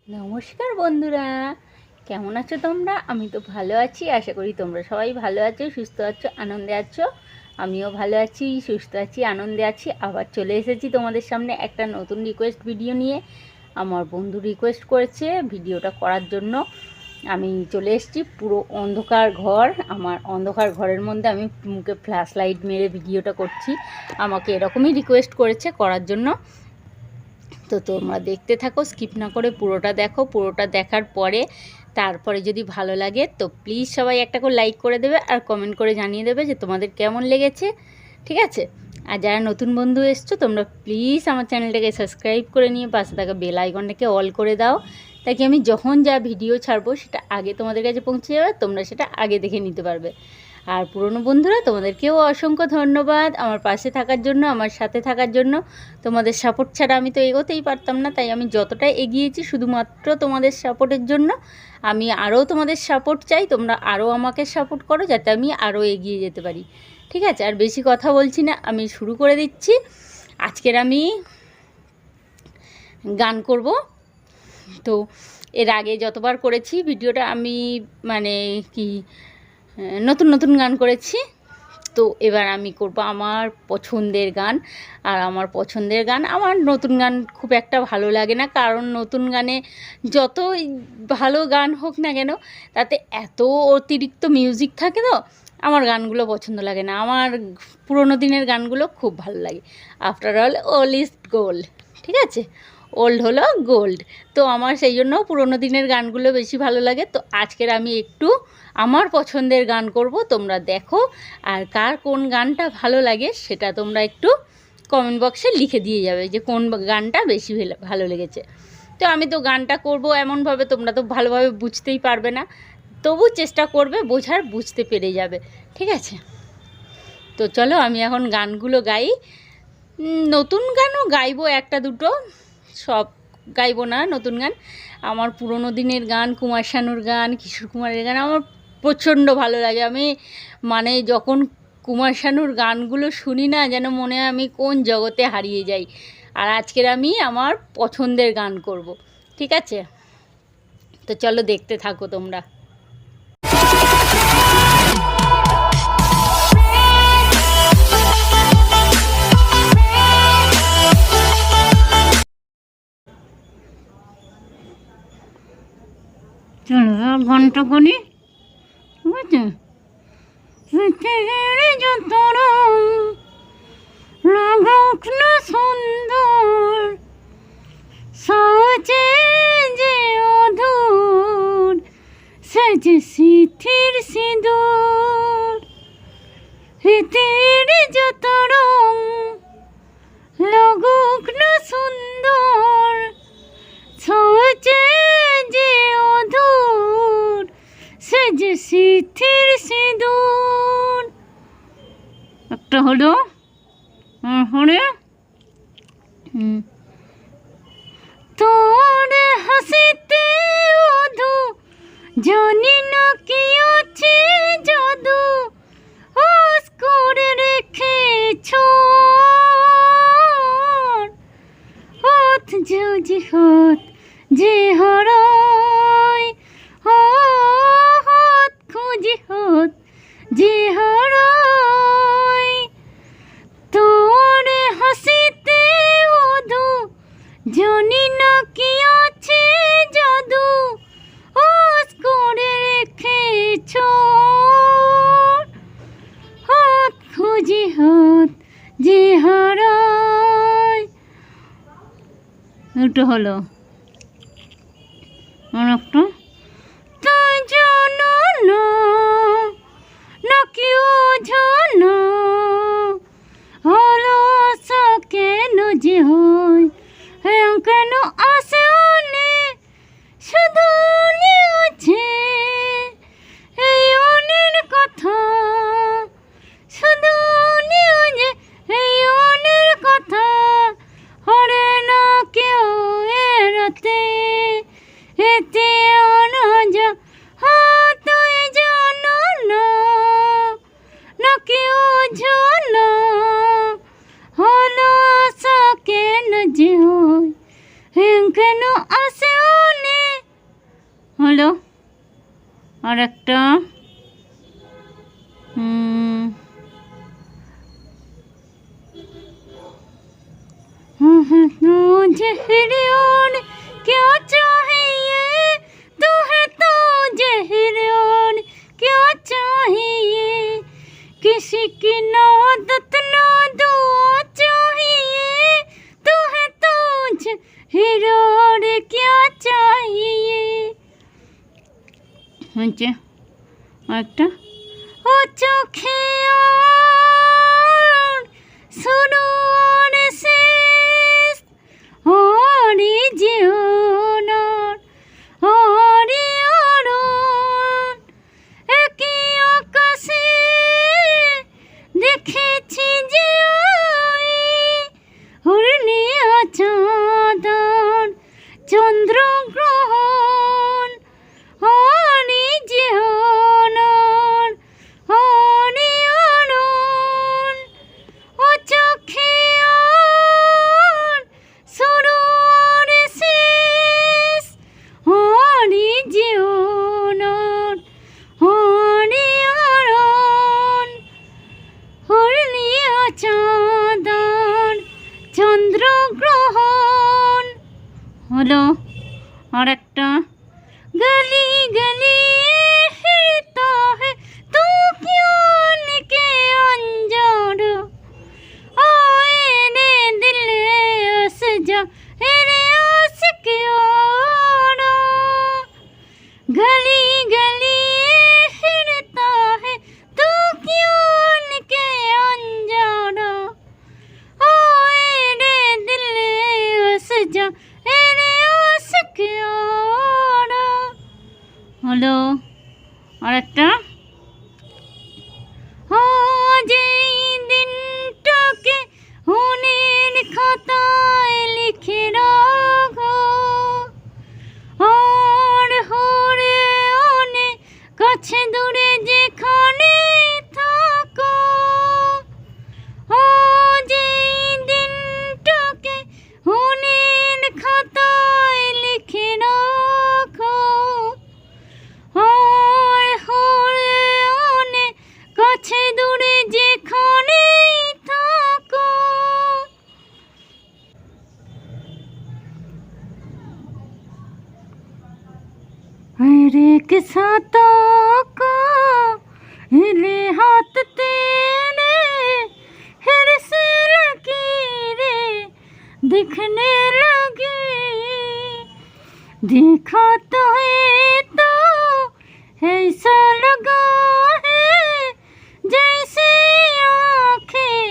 নমস্কার বন্ধুরা, কেমন আছো তোমরা? আমি তো ভালো আছি। আশা করি তোমরা সবাই ভালো আছো, সুস্থ আছো, আনন্দে আছো। আমিও ভালো আছি, সুস্থ আছি, আনন্দে আছি। আবার চলে এসেছি তোমাদের সামনে একটা নতুন রিকোয়েস্ট ভিডিও নিয়ে। আমার বন্ধু রিকোয়েস্ট করেছে ভিডিওটা করার জন্য। আমি চলে এসেছি। পুরো অন্ধকার ঘর, আমার অন্ধকার ঘরের মধ্যে আমি মুখে ফ্ল্যাশ লাইট মেরে ভিডিওটা করছি। আমাকে এরকমই রিকোয়েস্ট করেছে করার জন্য। তো তোমরা দেখতে থাকো, স্কিপ না করে পুরোটা দেখো। পুরোটা দেখার পরে তারপরে যদি ভালো লাগে তো প্লিজ সবাই একটা করে লাইক করে দেবে আর কমেন্ট করে জানিয়ে দেবে যে তোমাদের কেমন লেগেছে, ঠিক আছে? আর যারা নতুন বন্ধু এসছো তোমরা প্লিজ আমার চ্যানেলটাকে সাবস্ক্রাইব করে নিয়ে পাশে থাকা বেল আইকনটাকে অল করে দাও, তাকে আমি যখন যা ভিডিও ছাড়বো সেটা আগে তোমাদের কাছে পৌঁছে যাবে, তোমরা সেটা আগে দেখে নিতে পারবে। আর পুরনো বন্ধুরা তোমাদেরকেও অসংখ্য ধন্যবাদ আমার পাশে থাকার জন্য, আমার সাথে থাকার জন্য। তোমাদের সাপোর্ট ছাড়া আমি তো এগোতেই পারতাম না, তাই আমি যতটা এগিয়েছি শুধুমাত্র তোমাদের সাপোর্টের জন্য। আমি আরও তোমাদের সাপোর্ট চাই, তোমরা আরও আমাকে সাপোর্ট করো যাতে আমি আরও এগিয়ে যেতে পারি, ঠিক আছে? আর বেশি কথা বলছি না, আমি শুরু করে দিচ্ছি। আজকের আমি গান করব। তো এর আগে যতবার করেছি ভিডিওটা আমি মানে কি নতুন নতুন গান করেছি। তো এবার আমি করব আমার পছন্দের গান। আর আমার পছন্দের গান, আমার নতুন গান খুব একটা ভালো লাগে না, কারণ নতুন গানে যতই ভালো গান হোক না কেন তাতে এত অতিরিক্ত মিউজিক থাকে, তো আমার গানগুলো পছন্দ লাগে না। আমার পুরোনো দিনের গানগুলো খুব ভালো লাগে। After all old is gold, ঠিক আছে? ওল্ড হলো গোল্ড। তো আমার সেই জন্য পুরোনো দিনের গানগুলো বেশি ভালো লাগে। তো আজকের আমি একটু আমার পছন্দের গান করব, তোমরা দেখো। আর কার কোন গানটা ভালো লাগে সেটা তোমরা একটু কমেন্ট বক্সে লিখে দিয়ে যাবে যে কোন গানটা বেশি ভালো লেগেছে। তো আমি তো গানটা করব এমনভাবে, তোমরা তো ভালোভাবে বুঝতেই পারবে না, তবু চেষ্টা করবে বোঝার, বুঝতে পেরে যাবে, ঠিক আছে? তো চলো আমি এখন গানগুলো গাই। নতুন গানও গাইবো একটা দুটো, সব গাইবো না নতুন গান। আমার পুরোনো দিনের গান, কুমার শানুর গান, কিশোর কুমারের গান আমার প্রচণ্ড ভালো লাগে। আমি মানে যখন কুমার শানুর গানগুলো শুনি না, যেন মনে হয় আমি কোন জগতে হারিয়ে যাই। আর আজকের আমি আমার পছন্দের গান করব, ঠিক আছে? তো চলো দেখতে থাকো তোমরা। চলো ঘন্টা করি, ঠিক আছে? পৃথিবীর যত রং লাগুক না সুন্দর, সহজে যে অধুর সে যে সিথির সিঁদুর। পৃথিবীর যত রং লাগুক না সুন্দর, সহজে যে অধুর সে যে সিথির সিঁদুর। একটা হলো হরে তোর হাসিতে অধু, জানি না কি আছে জাদু, আস করে রেখেছ হাত যে হাত যে হারায়, হাত খুঁজে হাত যে হারায়। তোর হাসিতে অধু, জানি না কি আছে জাদু, আস করে রেখেছ হাত খুঁজে হাত যে হারায়। দুটো হলো। আর একটা তুই জানো না না কেউ জানো হলো আশা কেন যে হয়, কেন আসে অনেক শুধু আছে এই অনের কথা, শুধু যে এই অনের কথা হরে না কেউ এরাতে এতে আর একটা जहर और क्या चाहिए तू है तो जहर और क्या चाहिए किसी की नादत ना दुआ चाहिए तू है तो जहर और क्या चाहिए अच्छा একটা ও চোখে শুনো শেষ ওরে জীবন ওরে অরণ একই আকাশে দেখেছি যে হরণে চাঁদন চন্দ্রগ্রহণ ওরে জীবন ওরে অরণ ও চোখে সরোর শেষ ওরে জীবন ওরে অরণ হরলিয়া চাঁদন চন্দ্রগ্রহণ হলো। আর একটা গলি গলি फिरता है तू क्यों निके अंजार आए रे दिल अस जा रे आशिक यारा गली गली फिरता है तू क्यों निके अंजार आए रे दिल अस जा रे आशिक यारा হলো। আর একটা আজ এই দিনটাকে মনের খাতায় লিখে রাখো আর হরে অনেক কাছে দূরে যেখানে থাকো আজ এই দিনটাকে মনের খাতায় লিখে রাখো আর হরে অনেক কাছে দূরে যেখানেই থাকো हर एक सातों को हिले हाथ तेरे फिर से लकीरें दिखने लगी देखा तो है तो ऐसा लगा है जैसे आँखें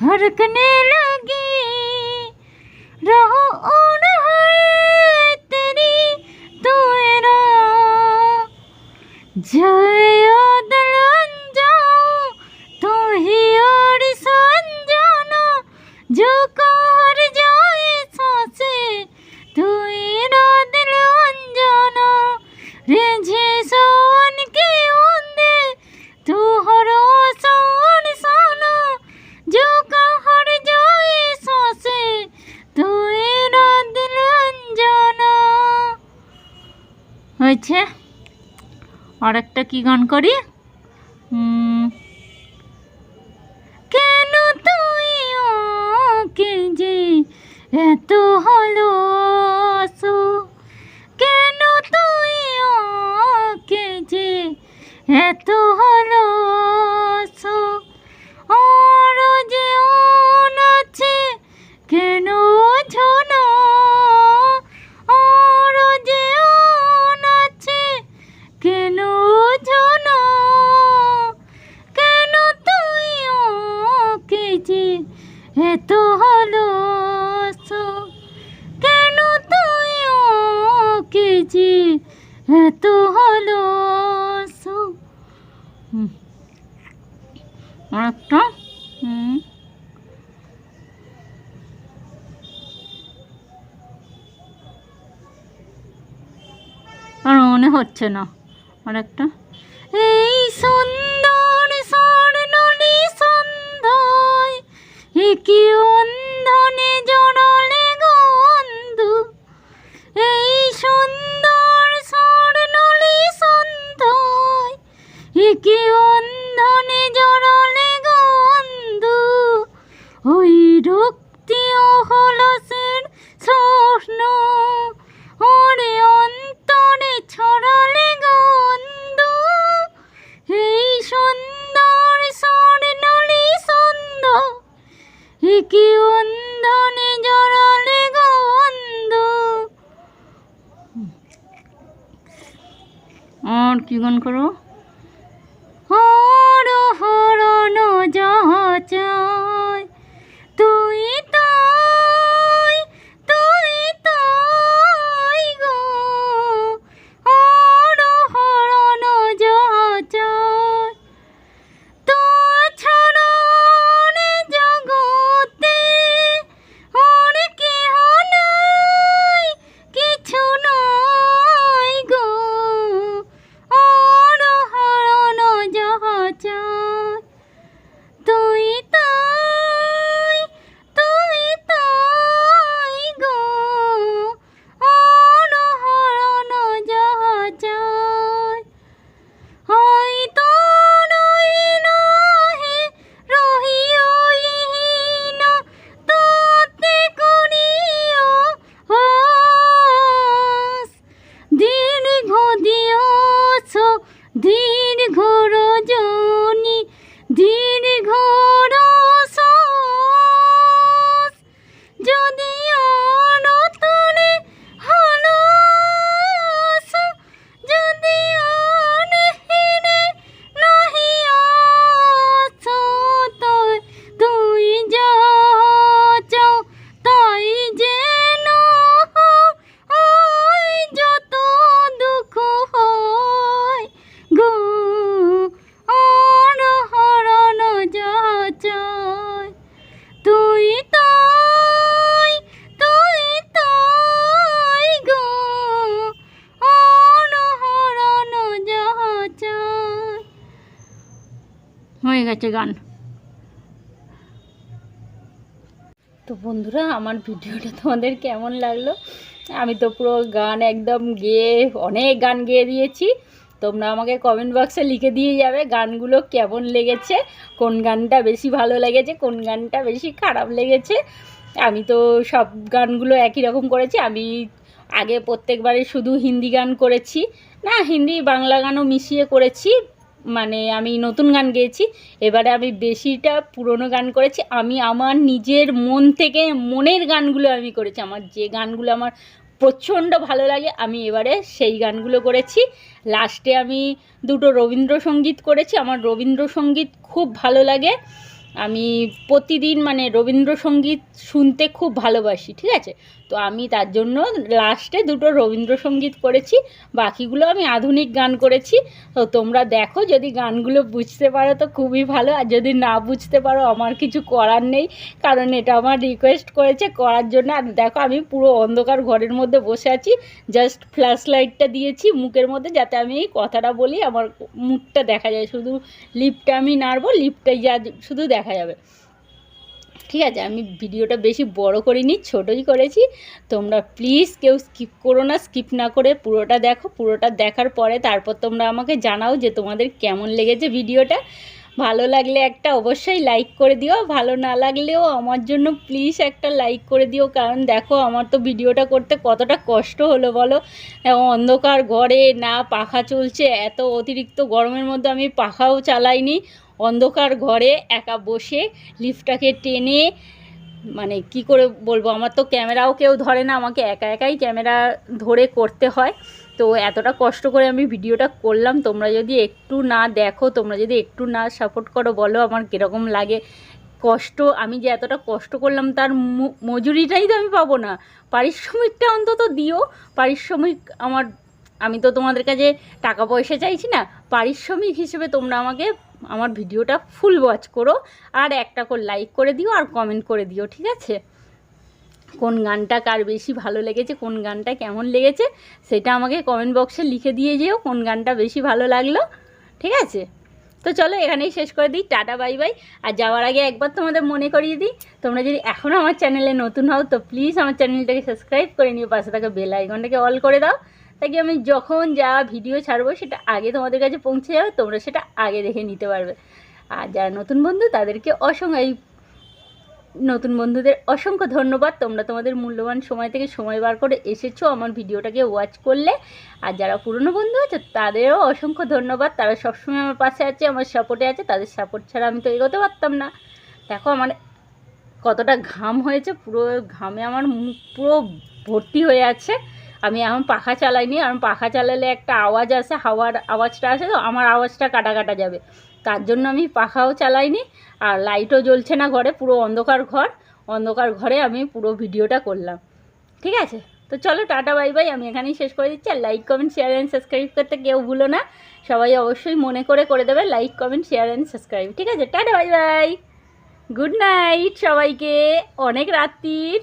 हरकने लगी रहो और है तेरी तू मेरा जय दिल अनजाऊं तू ही और संजाना जो कर जाए सांसे तू मेरा दिल अनजाना रेझे सोन के ऊंदे तू हरो सोन साना जो कहर जाए सांसे तू मेरा दिल अनजाना হয়েছে। আর একটা কি গান করি কেন তুই ওকে যে এত ভালোবাসো কেন তুই ওকে যে এত ভালোবাসো আর যে অন আছে কেন বোঝো না আর যে অন আছে কেন বোঝো না কেন তুই ওকে যে এত ভালোবাসো কেন তুই ওকে যে এত ভালোবাসো একটা আর মনে হচ্ছে না। আর একটা এই সুন্দর স্বর্ণলি সন্ধ্যায় কি অন্ধনে জড়ালে গন্ধ এই সুন্দর স্বর্ণলি সন্ধ্যায় আর কি গান করো? হর হরণ যাহা চাই তুই তাই, তুই তাই গো। হর হরণ যাহা চাই তো ছাড়া জগতে আর কেহ নাই, কিছু নাই গো। আর হরণ যাহা চাই তুই তাই, তুই তাই গো। আর হরণ যাহা চাই হয়তো নহে রহিয়হীন তাতে করিও হাস। দীর্ঘ দিয়স দীর্ঘ রজনী দীর্ঘ রসস যদি আনতনে হালস, যদি আনহিনে নাহি আস। তুই যা চাও তাই যেন হয়, যত দুঃখ হয় গো। আর হরণ যাহা চাই তুই তাই, তুই তাই গো। আর হরণ যাহা চাই। হয়ে গেছে গান। তো বন্ধুরা, আমার ভিডিওটা তোমাদের কেমন লাগলো? আমি তো পুরো গান একদম গেয়ে, অনেক গান গেয়ে দিয়েছি। তোমরা আমাকে কমেন্ট বক্সে লিখে দিয়ে যাবে গানগুলো কেমন লেগেছে, কোন গানটা বেশি ভালো লেগেছে, কোন গানটা বেশি খারাপ লেগেছে। আমি তো সব গানগুলো একই রকম করেছি। আমি আগে প্রত্যেকবারে শুধু হিন্দি গান করেছি, না হিন্দি বাংলা গানও মিশিয়ে করেছি। মানে আমি নতুন গান গেয়েছি, এবারে আমি বেশিটা পুরনো গান করেছি। আমি আমার নিজের মন থেকে, মনের গানগুলো আমি করেছি। আমার যে গানগুলো আমার প্রচণ্ড ভালো লাগে আমি এবারে সেই গানগুলো করেছি। লাস্টে আমি দুটো রবীন্দ্রসঙ্গীত করেছি। আমার রবীন্দ্রসঙ্গীত খুব ভালো লাগে। আমি প্রতিদিন মানে রবীন্দ্রসঙ্গীত শুনতে খুব ভালোবাসি, ঠিক আছে? তো আমি তার জন্য লাস্টে দুটো রবীন্দ্রসঙ্গীত করেছি, বাকিগুলো আমি আধুনিক গান করেছি। তো তোমরা দেখো, যদি গানগুলো বুঝতে পারো তো খুবই ভালো, আর যদি না বুঝতে পারো আমার কিছু করার নেই, কারণ এটা আমার রিকোয়েস্ট করেছে করার জন্য। আর দেখো, আমি পুরো অন্ধকার ঘরের মধ্যে বসে আছি, জাস্ট ফ্ল্যাশ লাইটটা দিয়েছি মুখের মধ্যে যাতে আমি এই কথাটা বলি, আমার মুখটা দেখা যায়, শুধু লিপটা আমি নাড়বো, লিপটাই যা শুধু দেখা যাবে, ঠিক আছে? আমি ভিডিওটা বেশি বড় করিনি, ছোটোই করেছি। তোমরা প্লিজ কেউ স্কিপ করো না, স্কিপ না করে পুরোটা দেখো। পুরোটা দেখার পরে তারপর তোমরা আমাকে জানাও যে তোমাদের কেমন লেগেছে ভিডিওটা। ভালো লাগলে একটা অবশ্যই লাইক করে দিও, ভালো না লাগলেও আমার জন্য প্লিজ একটা লাইক করে দিও। কারণ দেখো, আমার তো ভিডিওটা করতে কতটা কষ্ট হলো বলো। অন্ধকার ঘরে, না পাখা চলছে, এত অতিরিক্ত গরমের মধ্যে আমি পাখাও চালাইনি, অন্ধকার ঘরে একা বসে লিফটটাকে টেনে, মানে কি করে বলবো, আমার তো ক্যামেরাও কেউ ধরে না, আমাকে একা একাই ক্যামেরা ধরে করতে হয়। তো এতটা কষ্ট করে আমি ভিডিওটা করলাম। তোমরা যদি একটু না দেখো, তোমরা যদি একটু না সাপোর্ট করো, বলো আমার কীরকম লাগে। কষ্ট, আমি যে এতটা কষ্ট করলাম তার মজুরিটাই তো আমি পাবো না, পারিশ্রমিকটা অন্তত দিও। পারিশ্রমিক আমার, আমি তো তোমাদের কাছে টাকা পয়সা চাইছি না, পারিশ্রমিক হিসেবে তোমরা আমাকে আমার ভিডিওটা ফুল ওয়াচ করো, আর একটা করে লাইক করে দিও, আর কমেন্ট করে দিও, ঠিক আছে? কোন গানটা কার বেশি ভালো লেগেছে, কোন গানটা কেমন লেগেছে, সেটা আমাকে কমেন্ট বক্সে লিখে দিয়ে যেও কোন গানটা বেশি ভালো লাগলো, ঠিক আছে? তো চলো এখানেই শেষ করে দিই, টাটা বাই বাই। আর যাওয়ার আগে একবার তোমাদের মনে করিয়ে দিই, তোমরা যদি এখনও আমার চ্যানেলে নতুন হও তো প্লিজ আমার চ্যানেলটাকে সাবস্ক্রাইব করে নিও, পাশে থাকা বেল আইকনটাকে অল করে দাও, তাই আমি যখন যা ভিডিও ছাড়বো সেটা আগে তোমাদের কাছে পৌঁছে যাবে, তোমরা সেটা আগে দেখে নিতে পারবে। আর যারা নতুন বন্ধু তাদেরকে নতুন বন্ধুদের অসংখ্য ধন্যবাদ। তোমরা তোমাদের মূল্যবান সময় থেকে সময় বার করে এসেছো আমার ভিডিওটাকে ওয়াচ করলে। আর যারা পুরনো বন্ধু আছে তাদেরও অসংখ্য ধন্যবাদ, তারা সবসময় আমার পাশে আছে, আমার সাপোর্টে আছে। তাদের সাপোর্ট ছাড়া আমি তো এগোতে পারতাম না। দেখো আমার কতটা ঘাম হয়েছে, পুরো ঘামে আমার মুখ পুরো ভর্তি হয়ে আছে। আমি এখন পাখা চালাইনি, কারণ পাখা চালালে একটা আওয়াজ আসে, হাওয়ার আওয়াজটা আসে, তো আমার আওয়াজটা কাটা কাটা যাবে, তার জন্য আমি পাখাও চালাইনি। আর লাইটও জ্বলছে না ঘরে, পুরো অন্ধকার ঘর, অন্ধকার ঘরে আমি পুরো ভিডিওটা করলাম। ঠিক আছে, তো চলো টাটা বাই বাই, আমি এখানেই শেষ করে দিচ্ছি। আর like comment share and subscribe করতে কেউ ভুলো না, সবাই অবশ্যই মনে করে দেবে like comment share and subscribe. ঠিক আছে, টাটা বাই বাই, গুড নাইট সবাইকে, অনেক রাত্রির।